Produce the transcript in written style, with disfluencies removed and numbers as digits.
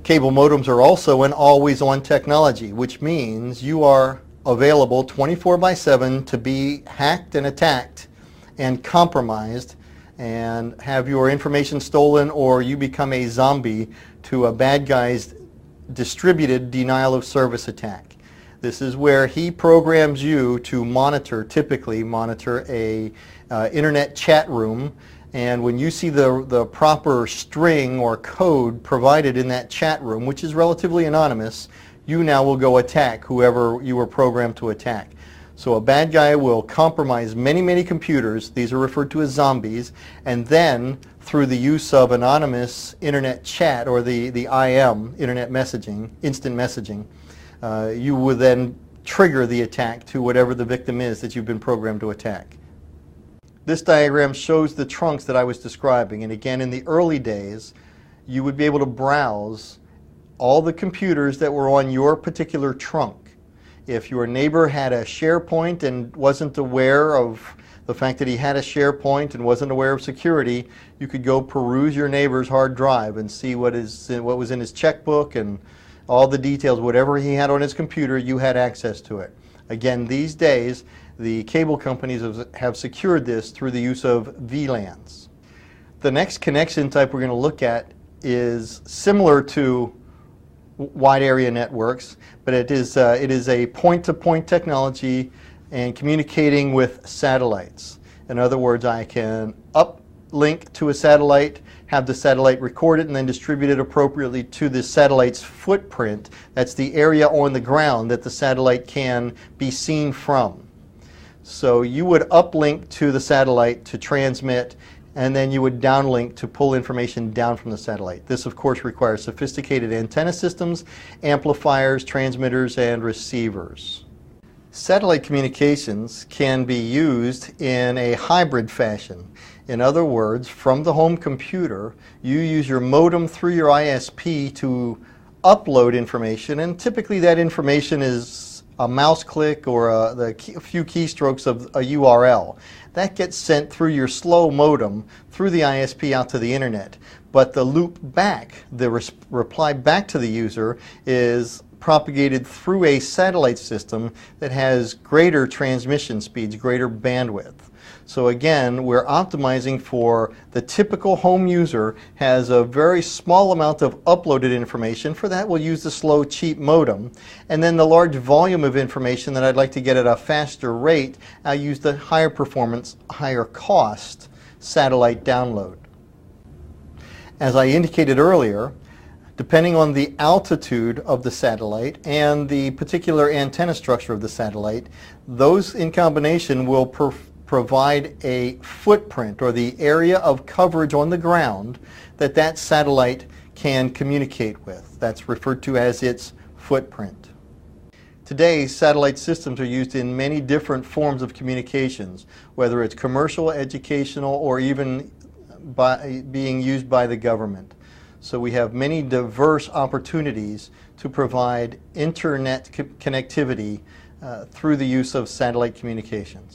Cable modems are also an always-on technology, which means you are available 24/7 to be hacked and attacked and compromised and have your information stolen, or you become a zombie to a bad guy's distributed denial of service attack. This is where he programs you to typically monitor a internet chat room, and when you see the proper string or code provided in that chat room, which is relatively anonymous, you now will go attack whoever you were programmed to attack. So a bad guy will compromise many computers, these are referred to as zombies, and then through the use of anonymous internet chat, or the IM, internet messaging, instant messaging, you will then trigger the attack to whatever the victim is that you've been programmed to attack. This diagram shows the trunks that I was describing, and again, in the early days you would be able to browse all the computers that were on your particular trunk. If your neighbor had a SharePoint and wasn't aware of the fact that he had a SharePoint and wasn't aware of security, you could go peruse your neighbor's hard drive and see what was in his checkbook and all the details. Whatever he had on his computer, you had access to it. Again, these days the cable companies have secured this through the use of VLANs. The next connection type we're going to look at is similar to wide area networks, but it is a point-to-point technology and communicating with satellites. In other words, I can uplink to a satellite, have the satellite record it, and then distribute it appropriately to the satellite's footprint. That's the area on the ground that the satellite can be seen from. So you would uplink to the satellite to transmit, and then you would downlink to pull information down from the satellite. This of course requires sophisticated antenna systems, amplifiers, transmitters, and receivers. Satellite communications can be used in a hybrid fashion. In other words, from the home computer, you use your modem through your ISP to upload information, and typically that information is a mouse click or a few keystrokes of a URL. That gets sent through your slow modem through the ISP out to the internet. But the loop back, the reply back to the user, is propagated through a satellite system that has greater transmission speeds, greater bandwidth. So again, we're optimizing for the typical home user has a very small amount of uploaded information. For that, we'll use the slow, cheap modem. And then the large volume of information that I'd like to get at a faster rate, I'll use the higher performance, higher cost satellite download. As I indicated earlier, depending on the altitude of the satellite and the particular antenna structure of the satellite, those in combination will provide a footprint, or the area of coverage on the ground that satellite can communicate with. That's referred to as its footprint. Today, satellite systems are used in many different forms of communications, whether it's commercial, educational, or even being used by the government. So we have many diverse opportunities to provide internet connectivity through the use of satellite communications.